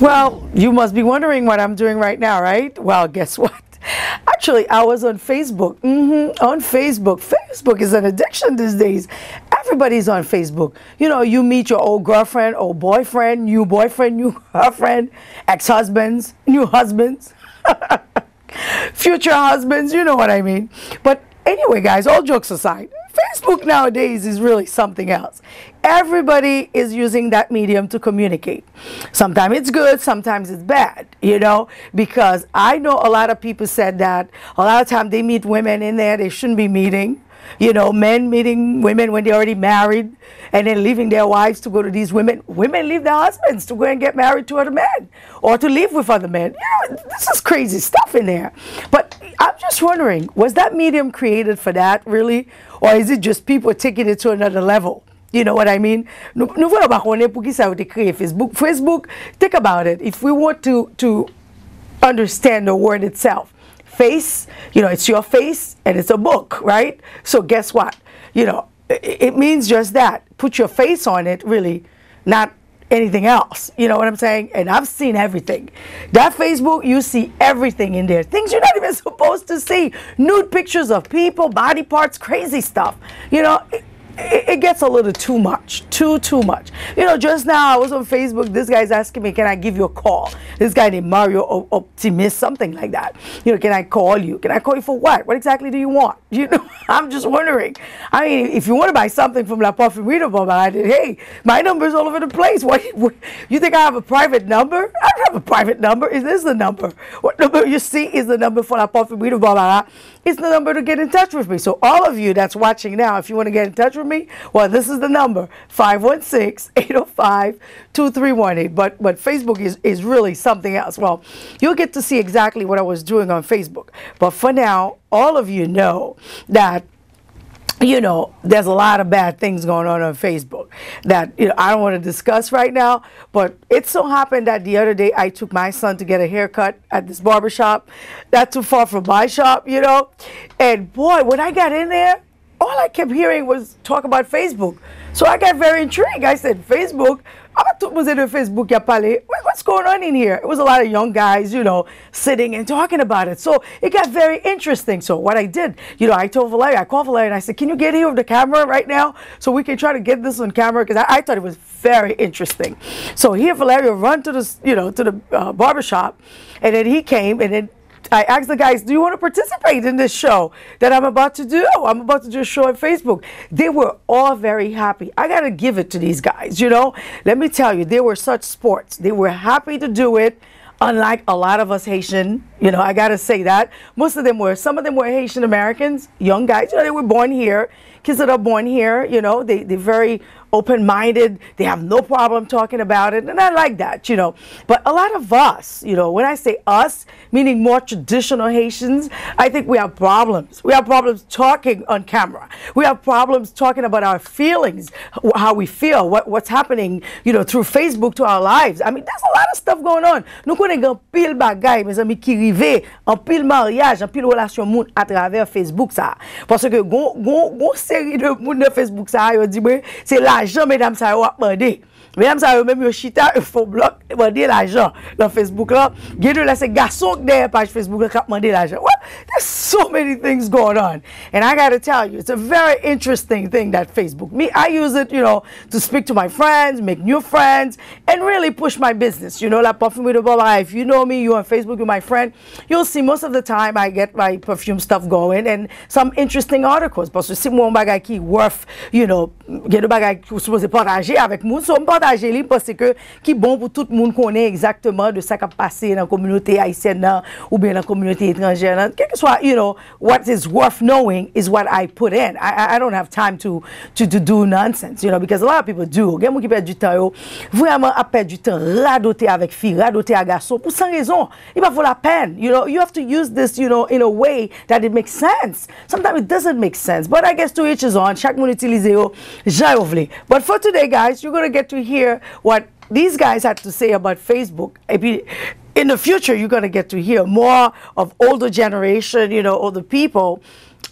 Well, you must be wondering what I'm doing right now, right? Well, guess what? Actually, I was on Facebook. On Facebook. Facebook is an addiction these days. Everybody's on Facebook. You know, you meet your old girlfriend, old boyfriend, new girlfriend, ex-husbands, new husbands, future husbands, you know what I mean. But anyway, guys, all jokes aside, Facebook nowadays is really something else. Everybody is using that medium to communicate. Sometimes it's good, sometimes it's bad, you know, because I know a lot of people said that a lot of times they meet women in there they shouldn't be meeting. You know, men meeting women when they're already married and then leaving their wives to go to these women. Women leave their husbands to go and get married to other men or to live with other men. You know, this is crazy stuff in there. But I'm just wondering, was that medium created for that, really? Or is it just people taking it to another level? You know what I mean? Facebook, think about it. If we want to understand the word itself, face, you know, it's your face and it's a book, right? So guess what? You know, it means just that. Put your face on it, really, not anything else. You know what I'm saying? And I've seen everything. That Facebook, you see everything in there. Things you're not even supposed to see. Nude pictures of people, body parts, crazy stuff. You know, it gets a little too much, too much. You know, just now I was on Facebook, this guy's asking me, can I give you a call? This guy named Mario Optimist, something like that. You know, can I call you? Can I call you for what? What exactly do you want? You know, I'm just wondering. I mean, if you want to buy something from La Parfumerie, hey, my number's all over the place. What, you think I have a private number? I don't have a private number. Is this the number? What number you see is the number for La Parfumerie. It's the number to get in touch with me. So all of you that's watching now, if you want to get in touch with me, well, this is the number, 516-805-2318. But Facebook is really something else. Well, you'll get to see exactly what I was doing on Facebook. But for now, all of you know that, you know, there's a lot of bad things going on Facebook that, you know, I don't want to discuss right now. But it so happened that the other day I took my son to get a haircut at this barbershop, not too far from my shop, you know. And boy, when I got in there, all I kept hearing was talk about Facebook. So I got very intrigued. I said, Facebook? What's going on in here? It was a lot of young guys, you know, sitting and talking about it. So it got very interesting. So what I did, you know, I told Valeria, I called Valeria and I said, can you get here with the camera right now so we can try to get this on camera? Because I thought it was very interesting. So here Valeria run to the, you know, to the barbershop, and then he came, and then I asked the guys, do you want to participate in this show that I'm about to do? I'm about to do a show on Facebook. They were all very happy. I got to give it to these guys, you know. Let me tell you, they were such sports. They were happy to do it, unlike a lot of us Haitian. You know, I got to say that. Most of them were, some of them were Haitian Americans, young guys. You know, they were born here. Kids that are born here, you know, they're very open-minded. They have no problem talking about it, and I like that, you know. But a lot of us, you know, when I say us, meaning more traditional Haitians, I think we have problems. We have problems talking on camera. We have problems talking about our feelings, how we feel, what's happening, you know, through Facebook to our lives. I mean, there's a lot of stuff going on. Nous connaissons pile bagay, mes amis, qui rive, en pile mariage, en pile relation moun à travers Facebook ça. Parce que gon série de moun de Facebook ça, yo dit c'est l'argent, mesdames, ça va demander. Mesdames, ça même yo chita, il faut bloc, demander l'argent dans Facebook là. Gade là c'est garçon derrière page Facebook là qui demander l'argent. Well, there's so many things going on. And I got to tell you, it's a very interesting thing, that Facebook. Me, I use it, you know, to speak to my friends, make new friends, and really push my business. You know, La Parfumerie de Barbara, if you know me, you're on Facebook, you're my friend, you'll see most of the time I get my perfume stuff going and some interesting articles. Parce que si mon bagay qui worth, you know, get de bagay que supposé partager avec moun, so partager li parce que qui bon pour tout le monde connaît exactement de ça qui a passé dans la communauté haïtienne ou bien dans la communauté étrangère. Quel que soit, you know, what is worth knowing is what I put in. I don't have time to do nonsense, you know, because a lot of people do. Gen moun qui perd du temps yo, vraiment a perdre du temps radoter avec fille, radoter à garçon pour sans raison. Il va vaut la peine. You know, you have to use this, you know, in a way that it makes sense. Sometimes it doesn't make sense, but I guess to each his own. Chaque moun utilise yo, jan yo vle. But for today, guys, you're going to get to hear what these guys had to say about Facebook. In the future, you're going to get to hear more of older generation, you know, older people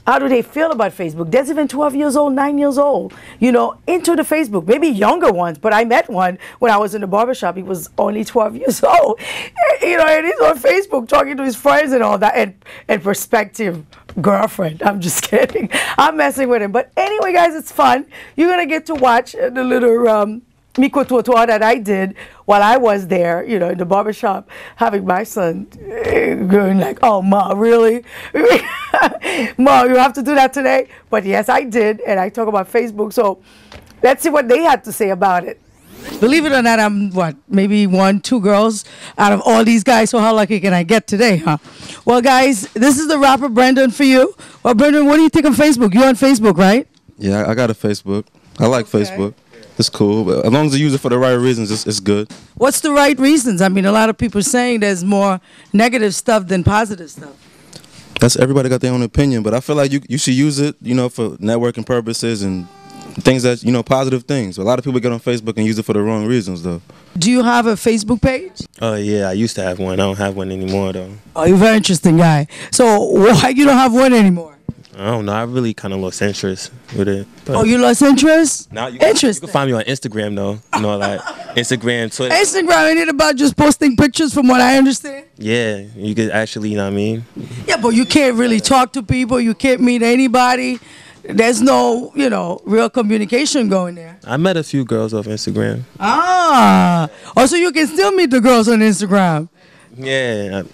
how do they feel about Facebook? There's even 12 years old, 9 years old, you know, into the Facebook, maybe younger ones. But I met one when I was in the barbershop. He was only 12 years old, you know, and he's on Facebook talking to his friends and all that, and prospective girlfriend. I'm just kidding. I'm messing with him. But anyway, guys, it's fun. You're going to get to watch the little Miko Tuatua that I did while I was there, you know, in the barbershop, having my son going like, oh, Ma, really? Ma, you have to do that today? But yes, I did, and I talk about Facebook. So let's see what they had to say about it. Believe it or not, I'm, what, maybe 1, 2 girls out of all these guys, so how lucky can I get today, huh? Well, guys, this is the rapper Brendan for you. Well, Brendan, what do you think of Facebook? You're on Facebook, right? Yeah, I got a Facebook. I like Facebook. It's cool, but as long as you use it for the right reasons, it's good. What's the right reasons? I mean, a lot of people saying there's more negative stuff than positive stuff. That's everybody got their own opinion, but I feel like you should use it, you know, for networking purposes and things that, you know, positive things. A lot of people get on Facebook and use it for the wrong reasons, though. Do you have a Facebook page? Yeah, I used to have one. I don't have one anymore, though. Oh, you're a very interesting guy. So why you don't have one anymore? I don't know. I really kind of lost interest with it. Oh, you lost interest? Now you can find me on Instagram, though. You know, like Instagram, Twitter. Instagram, ain't it about just posting pictures from what I understand? Yeah, you could actually, you know what I mean? Yeah, but you can't really talk to people. You can't meet anybody. There's no, you know, real communication going there. I met a few girls off Instagram. Ah. Oh, so you can still meet the girls on Instagram? Yeah.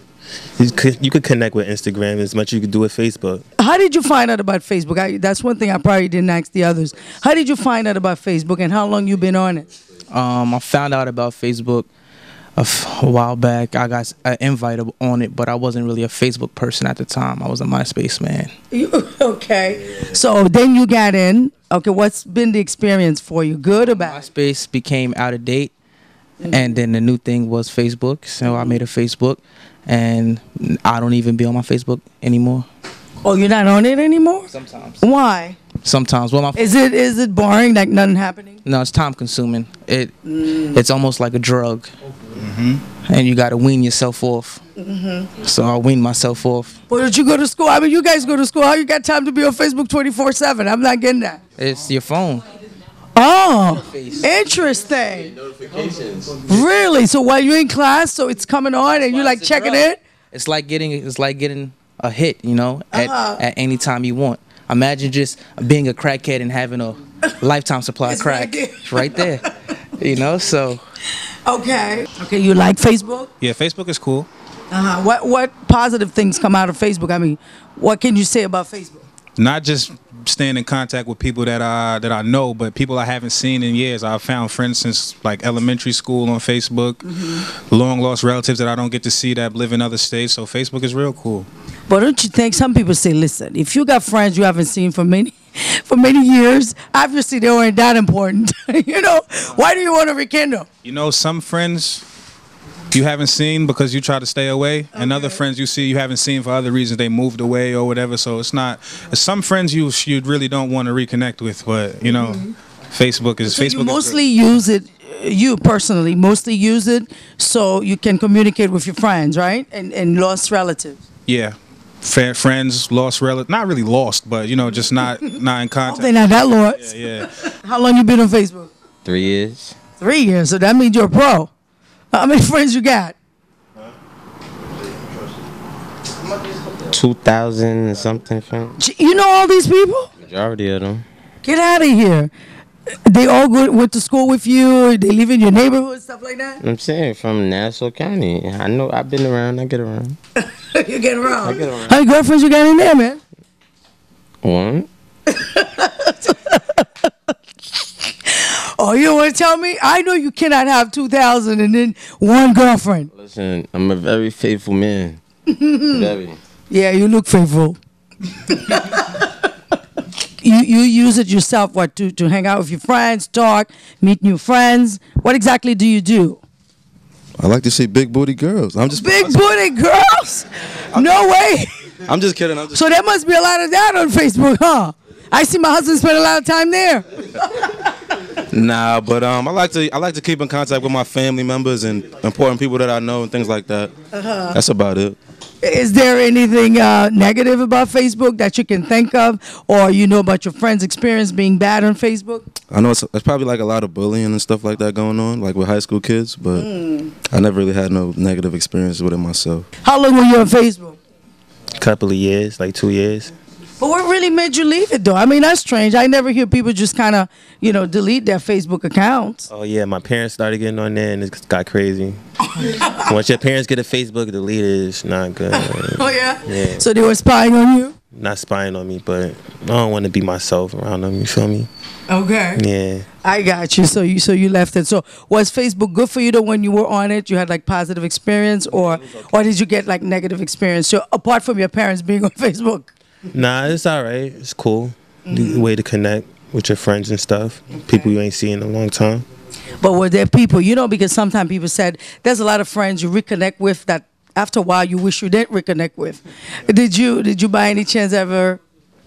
You could connect with Instagram as much as you could do with Facebook. How did you find out about Facebook? That's one thing I probably didn't ask the others. How did you find out about Facebook, and how long you been on it? I found out about Facebook a while back. I got an invite on it, but I wasn't really a Facebook person at the time. I was a MySpace man. Okay. So then you got in. Okay, what's been the experience for you? Good or bad? MySpace became out of date, and then the new thing was Facebook. So I made a Facebook, and I don't even be on my Facebook anymore. Oh, you're not on it anymore? Sometimes. Why? Sometimes. Well, is it boring, like nothing happening? No, it's time consuming. It's almost like a drug, and you got to wean yourself off. So I wean myself off. Well, did you go to school? I mean, you guys go to school. How you got time to be on Facebook 24/7? I'm not getting that. It's your phone. Oh, interesting. Notifications. Really? So while you're in class, so it's coming on, and you're like checking it? It's like getting a hit, you know, at any time you want. Imagine just being a crackhead and having a lifetime supply of crack. It's right there. You know, so. Okay, you like Facebook? Yeah, Facebook is cool. What positive things come out of Facebook? I mean, what can you say about Facebook? Not just staying in contact with people that I know, but people I haven't seen in years. I've found friends since like elementary school on Facebook, long lost relatives that I don't get to see that live in other states. So Facebook is real cool. But don't you think some people say, listen, if you got friends you haven't seen for many years, obviously they weren't that important. You know, why do you want to rekindle? You know, some friends you haven't seen because you try to stay away, and other friends you see you haven't seen for other reasons. They moved away or whatever. So it's not. Some friends you really don't want to reconnect with, but you know, Facebook is. So Facebook. You mostly use it. You personally mostly use it so you can communicate with your friends, right? And lost relatives. Yeah. Friends, lost relatives, not really lost, but you know, just not in contact. Oh, they're not that lost. Yeah. How long you been on Facebook? 3 years. 3 years, so that means you're a pro. How many friends you got? 2,000 and something friends. You know all these people? Majority of them. Get out of here. They all went to school with you? They live in your neighborhood, stuff like that? I'm saying from Nassau County. I know I've been around. I get around. You get around? I get around. How many girlfriends you got in there, man? One. Oh, you don't want to tell me? I know you cannot have 2,000 and then one girlfriend. Listen, I'm a very faithful man. Very. Yeah, you look faithful. You use it yourself, what, to hang out with your friends, talk, meet new friends? What exactly do you do? I like to see big booty girls. Big booty girls? No way. I'm just kidding. So there must be a lot of that on Facebook, huh? I see my husband spend a lot of time there. Nah, but I like to keep in contact with my family members and important people that I know and things like that. That's about it. Is there anything negative about Facebook that you can think of, or you know about your friend's experience being bad on Facebook? I know it's probably like a lot of bullying and stuff like that going on, like with high school kids, but I never really had no negative experience with it myself. How long were you on Facebook? Couple of years, like 2 years. But what really made you leave it, though? I mean, that's strange. I never hear people just kind of, delete their Facebook accounts. Oh yeah, my parents started getting on there and it got crazy. Once your parents get a Facebook deleted, it's not good. Oh, yeah? Yeah. So they were spying on you? Not spying on me, but I don't want to be myself around them. You feel me? Okay. Yeah. I got you. So you left it. So was Facebook good for you though when you were on it? You had like positive experience, or did you get like negative experience? So apart from your parents being on Facebook? Nah, it's all right. It's cool. The way to connect with your friends and stuff. People you ain't seen in a long time. But were there people, because sometimes people said there's a lot of friends you reconnect with that after a while you wish you didn't reconnect with. Did you by any chance ever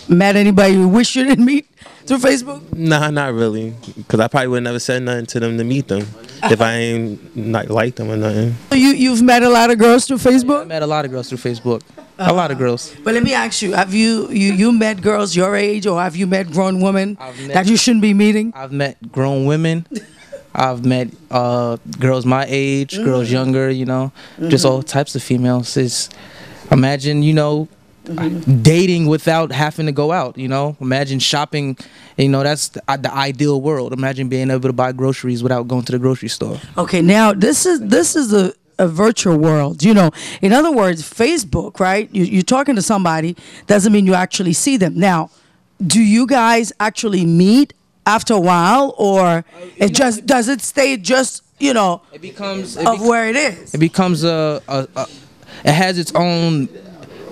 met anybody you wish you didn't meet through Facebook? Nah, not really. Because I probably would never said nothing to them to meet them if I ain't not like them or nothing. You've met a lot of girls through Facebook? I met a lot of girls through Facebook. A lot of girls. But let me ask you, have you met girls your age, or have you met grown women that you shouldn't be meeting? I've met grown women. I've met girls my age, girls younger, just all types of females. Imagine, dating without having to go out, Imagine shopping, that's the ideal world. Imagine being able to buy groceries without going to the grocery store. Okay, now this is a virtual world, In other words, Facebook, right? You're talking to somebody, doesn't mean you actually see them. Now, do you guys actually meet after a while, or does it stay just, it becomes where it is? It becomes it has its own.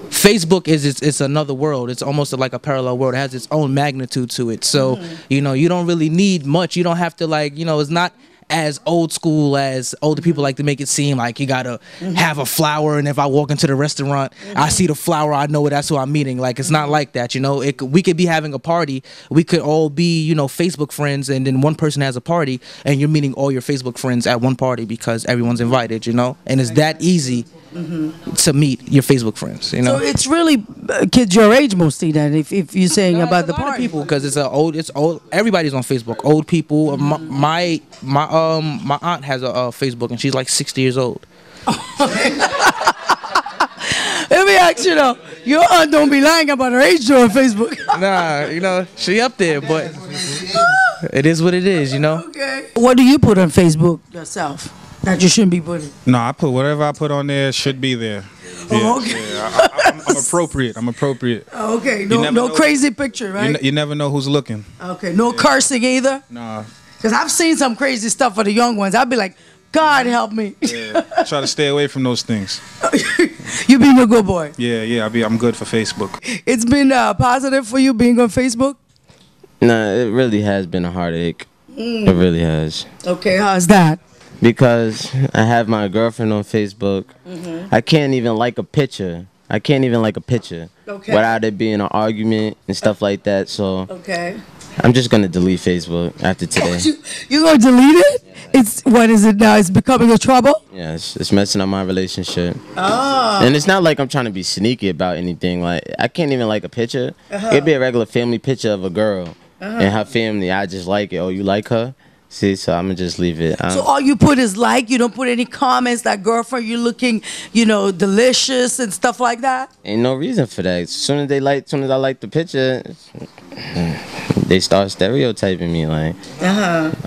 Facebook it's another world. It's almost like a parallel world. It has its own magnitude to it. So, you don't really need much. You don't have to it's not as old school as older people like to make it seem like you gotta have a flower, and if I walk into the restaurant, I see the flower, I know that's who I'm meeting. Like, it's not like that, we could be having a party, we could all be, Facebook friends, and then one person has a party, and you're meeting all your Facebook friends at one party because everyone's invited, and it's that easy to meet your Facebook friends, So it's really kids your age mostly then, if you're saying about the party. People, because it's old. Everybody's on Facebook. Old people. My aunt has a Facebook, and she's like 60 years old. Let me ask you though, your aunt don't be lying about her age on Facebook. Nah, she up there, but it is what it is, Okay. What do you put on Facebook yourself that you shouldn't be putting? No, I put whatever I put on there should be there. Yeah, okay. Yeah, I'm appropriate. I'm appropriate. Okay, no crazy picture, right? You never know who's looking. Okay, no cursing either? Nah. Because I've seen some crazy stuff for the young ones. I'd be like, God help me. Yeah, try to stay away from those things. You being a good boy. Yeah, I'm good for Facebook. It's been positive for you being on Facebook? Nah, it really has been a heartache. It really has. Okay, how's that? Because I have my girlfriend on Facebook. I can't even like a picture. Okay. Without it being an argument and stuff like that. So okay. I'm just gonna delete Facebook after today. You gonna delete it? What is it now? It's becoming a trouble? Yeah, it's messing up my relationship. Oh. And it's not like I'm trying to be sneaky about anything. Like, I can't even like a picture. It'd be a regular family picture of a girl and her family. I just like it. Oh, you like her? See, so I'm gonna just leave it. So all you put is like, you don't put any comments like, girlfriend, you're looking, delicious and stuff like that? Ain't no reason for that. As soon as I like the picture, they start stereotyping me like,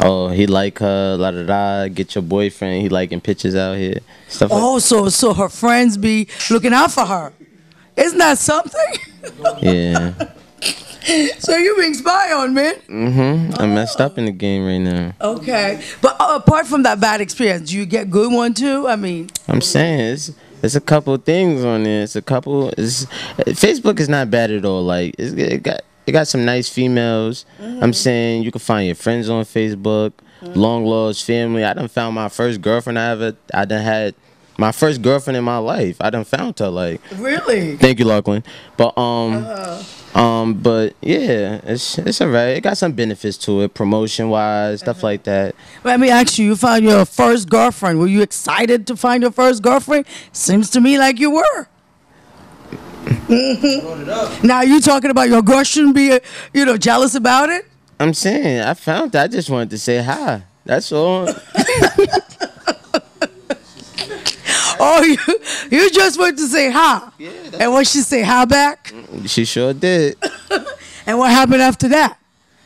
oh, he like her, la da da. Get your boyfriend, he liking pictures out here, stuff. Oh, like so her friends be looking out for her. Isn't that something? Yeah. So you being spied on, man? I'm messed up in the game right now. Okay, but apart from that bad experience, do you get good one too? I mean, I'm saying it's a couple things on there. Facebook is not bad at all. Like it got some nice females. I'm saying you can find your friends on Facebook. Long lost family. I done found my first girlfriend I done had. My first girlfriend in my life. I done found her, like. Really? Thank you, Lachlan. But but yeah, it's alright. It got some benefits to it, promotion wise, stuff like that. Let me ask you. You found your first girlfriend. Were you excited to find your first girlfriend? Seems to me like you were. Now you talking about your girl shouldn't be, jealous about it? I'm saying I found that. I just wanted to say hi. That's all. Oh, you just went to say hi. Yeah, and what she say, hi back? She sure did. And what happened after that?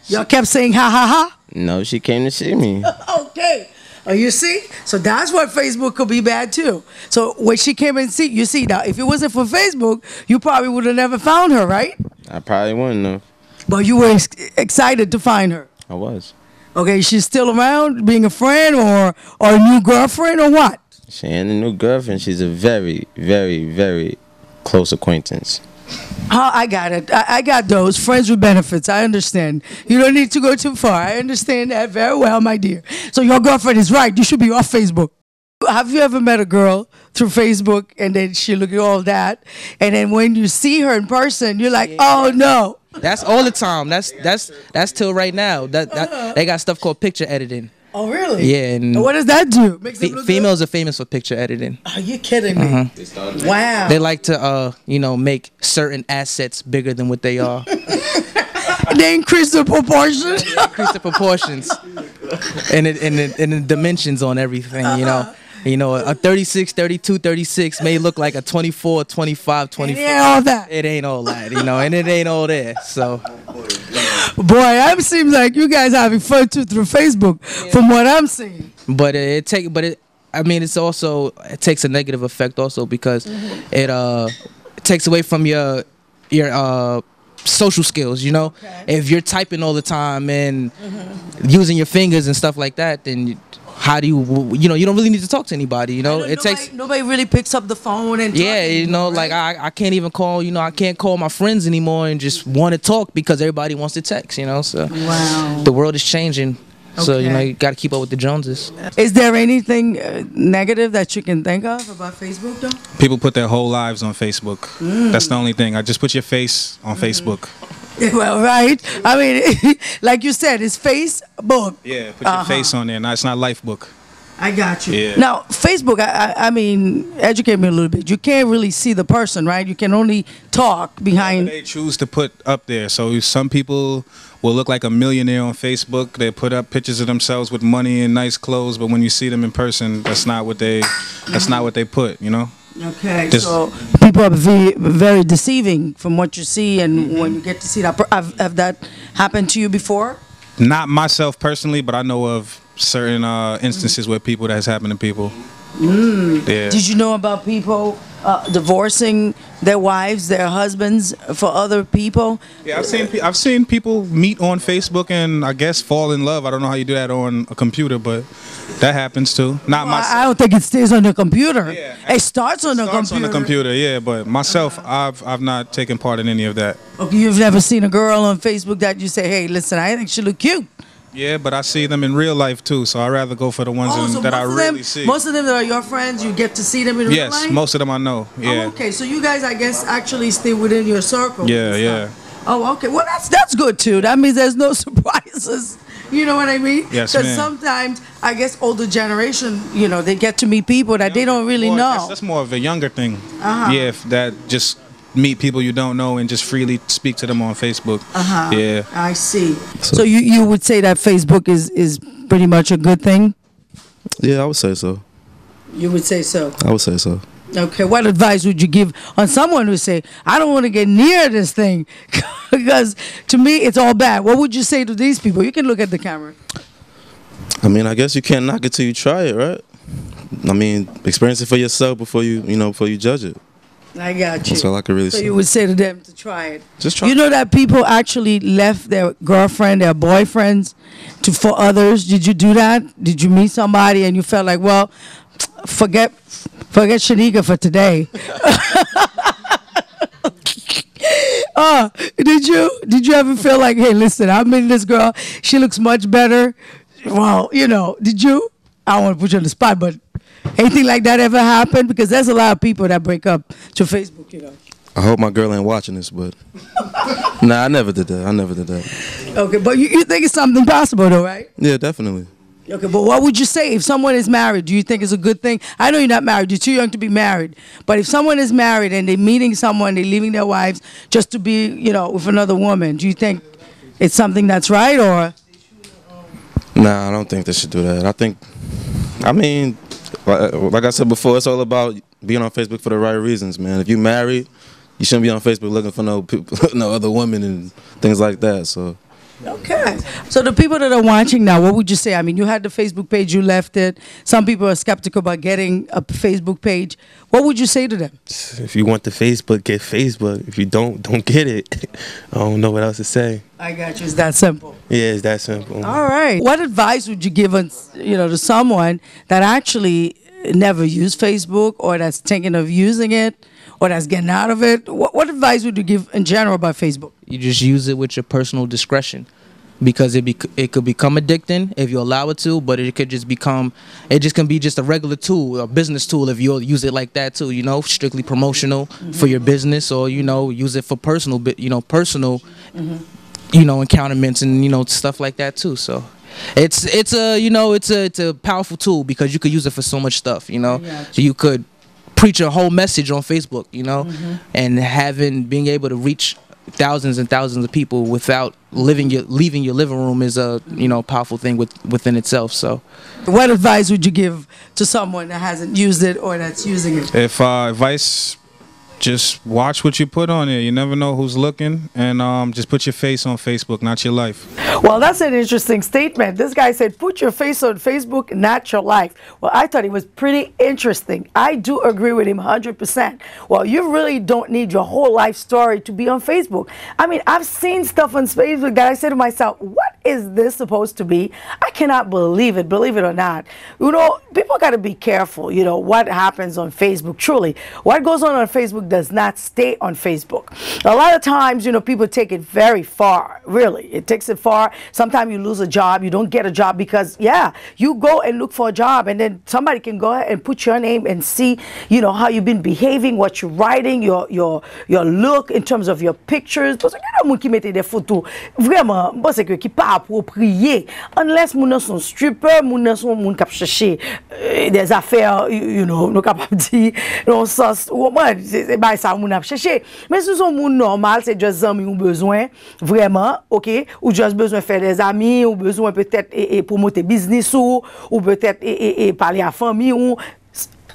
Y'all kept saying ha ha ha? No, she came to see me. Okay. Oh, you see? So that's what Facebook could be bad too. So when she came and see, you see now, if it wasn't for Facebook, you probably would have never found her, right? I probably wouldn't have. But you were excited to find her. I was. Okay, she's still around, being a friend or a new girlfriend or what? She ain't a new girlfriend. She's a very, very, very close acquaintance. Oh, I got it. I got those. Friends with benefits. I understand. You don't need to go too far. I understand that very well, my dear. So your girlfriend is right. You should be off Facebook. Have you ever met a girl through Facebook and then she look at all that, and then when you see her in person, you're like, oh no. That's all the time. That's till right now. That they got stuff called picture editing. Oh really? Yeah. And what does that do? Makes them look females are famous for picture editing. Are you kidding me? Wow. They like to make certain assets bigger than what they are. They increase the proportions. Increase the proportions and the dimensions on everything. A 36, 32, 36 may look like a 24, 25, 24. It ain't all that. It ain't all that, and it ain't all there. So, boy, it seems like you guys are having fun too through Facebook, from what I'm seeing. But it takes a negative effect also because it takes away from your social skills. Okay. If you're typing all the time and using your fingers and stuff like that, then how do you don't really need to talk to anybody. Nobody really picks up the phone and like I can't even call I can't call my friends anymore and just want to talk because everybody wants to text. So wow, the world is changing. Okay. So you got to keep up with the Joneses. Is there anything negative that you can think of about Facebook though? People put their whole lives on Facebook. That's the only thing. I just put your face on Facebook. Well, right. I mean, like you said, it's Facebook. Yeah, put your face on there. No, it's not Lifebook. I got you. Yeah. Now, Facebook, I mean, educate me a little bit. You can't really see the person, right? You can only talk behind. They choose to put up there. So some people will look like a millionaire on Facebook. They put up pictures of themselves with money and nice clothes, but when you see them in person, that's not what they put, Okay, so people are very, very deceiving from what you see, and when you get to see that. Have that happened to you before? Not myself personally, but I know of certain instances where that has happened to people. Yeah. Did you know about people divorcing their wives, their husbands for other people? Yeah, I've seen people meet on Facebook and I guess fall in love. I don't know how you do that on a computer, but that happens too. Not myself. I don't think it stays on the computer. Yeah. It starts on the computer. On the computer, yeah. But myself, I've not taken part in any of that. Okay, you've never seen a girl on Facebook that you say, hey, listen, I think she look cute. Yeah, but I see them in real life too, so I'd rather go for the ones that I really see. Most of them that are your friends, you get to see them in real life? Yes, most of them I know, yeah. Oh, okay, so you guys, I guess, actually stay within your circle. Yeah. Oh, okay. Well, that's good too. That means there's no surprises. You know what I mean? Yes, because sometimes, I guess, older generation, they get to meet people that they don't really know. That's more of a younger thing. Yeah, if that just meet people you don't know and just freely speak to them on Facebook. Yeah. I see. So you would say that Facebook is pretty much a good thing? Yeah, I would say so. You would say so? I would say so. Okay, what advice would you give on someone who say, I don't want to get near this thing because to me it's all bad? What would you say to these people? You can look at the camera. I mean, I guess you can't knock it till you try it, right? I mean, experience it for yourself before you judge it. I got you. That's all I can really say. So you would say to them to try it. Just try. You know that people actually left their girlfriend, their boyfriends for others. Did you do that? Did you meet somebody and you felt like, well, forget Shanika for today? Did you ever feel like, hey, listen, I met this girl. She looks much better. Well, did you? I don't want to put you on the spot, but anything like that ever happened? Because there's a lot of people that break up to Facebook, I hope my girl ain't watching this, but nah, I never did that. Okay, but you think it's something possible though, right? Yeah, definitely. Okay, but what would you say if someone is married? Do you think it's a good thing? I know you're not married. You're too young to be married. But if someone is married and they're meeting someone, they're leaving their wives just to be, with another woman, do you think it's something that's right or? Nah, I don't think they should do that. I mean, like I said before, it's all about being on Facebook for the right reasons, man. If you're married, you shouldn't be on Facebook looking for no people, no other women and things like that. So. Okay. So the people that are watching now, what would you say? I mean, you had the Facebook page, you left it. Some people are skeptical about getting a Facebook page. What would you say to them? If you want the Facebook, get Facebook. If you don't get it. I don't know what else to say. I got you. It's that simple. Yeah, it's that simple. All right. What advice would you give to someone that actually never used Facebook or that's thinking of using it or that's getting out of it? What advice would you give in general about Facebook? You just use it with your personal discretion, because it could become addicting if you allow it to, but it can be just a regular tool, a business tool if you use it like that too, strictly promotional for your business, or use it for personal encounterments and stuff like that too. So it's a powerful tool because you could use it for so much stuff, So you could preach a whole message on Facebook, and being able to reach thousands and thousands of people without leaving your living room is a powerful thing within itself. So what advice would you give to someone that hasn't used it or that's using it? If advice, just watch what you put on there. You never know who's looking, and just put your face on Facebook, not your life. Well, that's an interesting statement. This guy said, put your face on Facebook, not your life. Well, I thought it was pretty interesting. I do agree with him 100%. Well, you really don't need your whole life story to be on Facebook. I mean, I've seen stuff on Facebook that I said to myself, what is this supposed to be? I cannot believe it or not. People got to be careful, what happens on Facebook. Truly, what goes on Facebook does not stay on Facebook. A lot of times, people take it very far. Really, it takes it far. Sometimes you lose a job, you don't get a job because, you go and look for a job, and then somebody can go ahead and put your name and see, how you've been behaving, what you're writing, your look in terms of your pictures. Parce que moun qui mette des photos vraiment, parce que qui pas approprié, unless moun son stripper, moun son moun k'ap chercher des affaires, nous capable dire dans sens c'est ba ça moun ap chercher. Mais si son moun normal, c'est juste amis ou besoin vraiment, OK, ou juste besoin faire des amis, ou besoin peut-être et promouvoir business ou peut-être et parler à famille ou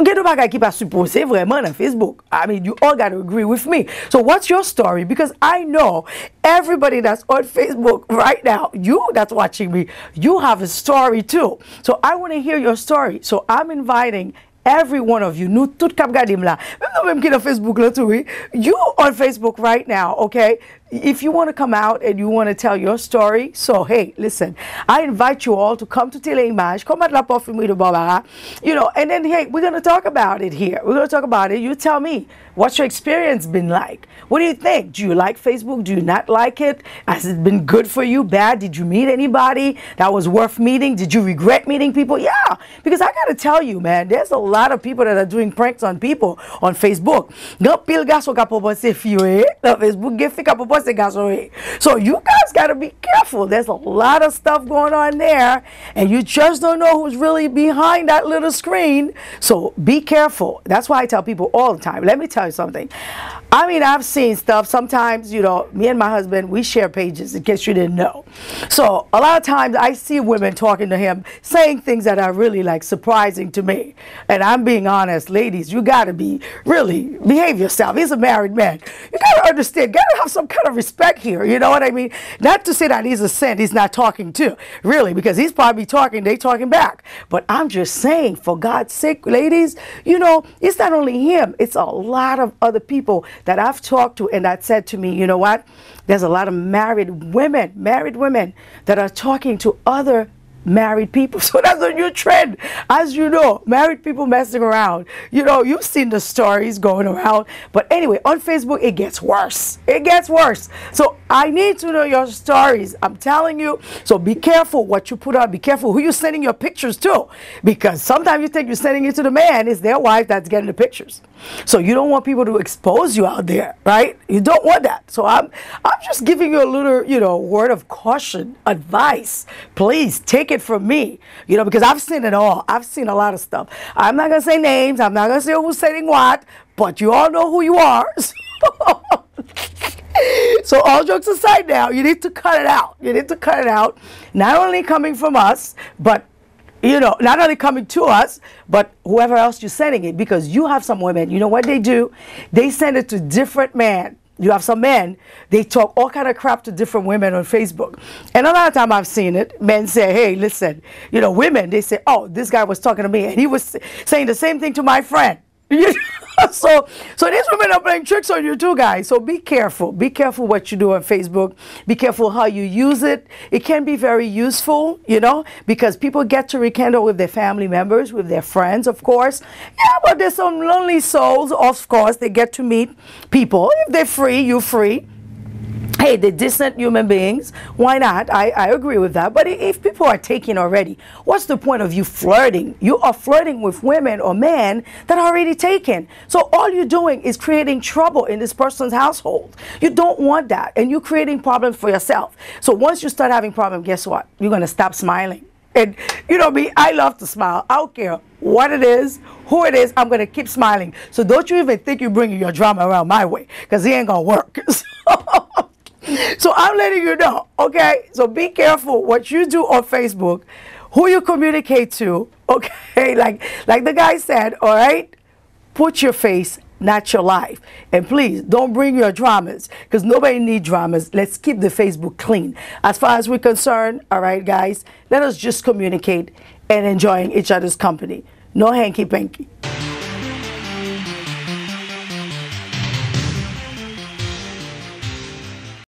get a bagay qui pas supposé vraiment on Facebook. I mean, you all got to agree with me. So what's your story? Because I know everybody that's on Facebook right now, you that's watching me, you have a story too. So I want to hear your story. So I'm inviting every one of you, nous tout kap gade m la, même qui dans Facebook là tout, you on Facebook right now, okay? If you want to come out and you want to tell your story, so hey, listen, I invite you all to come to Téléimage, come at la porte de Barbara, and then hey, we're going to talk about it here. We're going to talk about it. You tell me, what's your experience been like? What do you think? Do you like Facebook? Do you not like it? Has it been good for you? Bad? Did you meet anybody that was worth meeting? Did you regret meeting people? Yeah, because I got to tell you, man, there's a lot of people that are doing pranks on people on Facebook. So you guys got to be careful. There's a lot of stuff going on there, and you just don't know who's really behind that little screen. So be careful. That's why I tell people all the time. Let me tell you something. I mean, I've seen stuff. Sometimes, me and my husband, we share pages, in case you didn't know. So a lot of times I see women talking to him, saying things that are really surprising to me. And I'm being honest, ladies, you got to behave yourself. He's a married man. You got to understand, got to have some kind of respect here. You know what I mean? Not to say that he's a saint, he's not talking to, really, because he's probably talking, they talking back. But I'm just saying, for God's sake, ladies, it's not only him, it's a lot of other people that I've talked to and that said to me, you know what? There's a lot of married women that are talking to other married people. So that's a new trend. As you know, married people messing around. You've seen the stories going around. But anyway, on Facebook, it gets worse. It gets worse. So I need to know your stories. I'm telling you. So be careful what you put on. Be careful who you're sending your pictures to. Because sometimes you think you're sending it to the man. It's their wife that's getting the pictures. So you don't want people to expose you out there, right? You don't want that. So I'm just giving you a little, word of caution, advice. Please take take it from me, you know, because I've seen it all. I've seen a lot of stuff. I'm not going to say names. I'm not going to say who's saying what, but you all know who you are. So all jokes aside now, you need to cut it out. You need to cut it out. Not only coming from us, but, you know, not only coming to us, but whoever else you're sending it. Because you have some women, you know what they do? They send it to different men. You have some men, they talk all kind of crap to different women on Facebook. And a lot of time I've seen it, men say, hey, listen, you know, women, they say, oh, this guy was talking to me, and he was saying the same thing to my friend. So these women are playing tricks on you too, guys. So be careful. Be careful what you do on Facebook. Be careful how you use it. It can be very useful, you know, because people get to rekindle with their family members, with their friends, of course. Yeah, but there's some lonely souls, of course. They get to meet people. If they're free, you're free. Hey, they're decent human beings. Why not? I agree with that. But if people are taken already, what's the point of you flirting? You are flirting with women or men that are already taken. So all you're doing is creating trouble in this person's household. You don't want that. And you're creating problems for yourself. So once you start having problems, guess what? You're going to stop smiling. And you know me, I love to smile. I don't care what it is, who it is, I'm going to keep smiling. So don't you even think you're bringing your drama around my way, because it ain't going to work. So I'm letting you know, okay? So be careful what you do on Facebook, who you communicate to, okay? Like the guy said, all right? Put your face, not your life. And please, don't bring your dramas, because nobody needs dramas. Let's keep the Facebook clean. As far as we're concerned, all right, guys, let us just communicate and enjoying each other's company. No hanky-panky.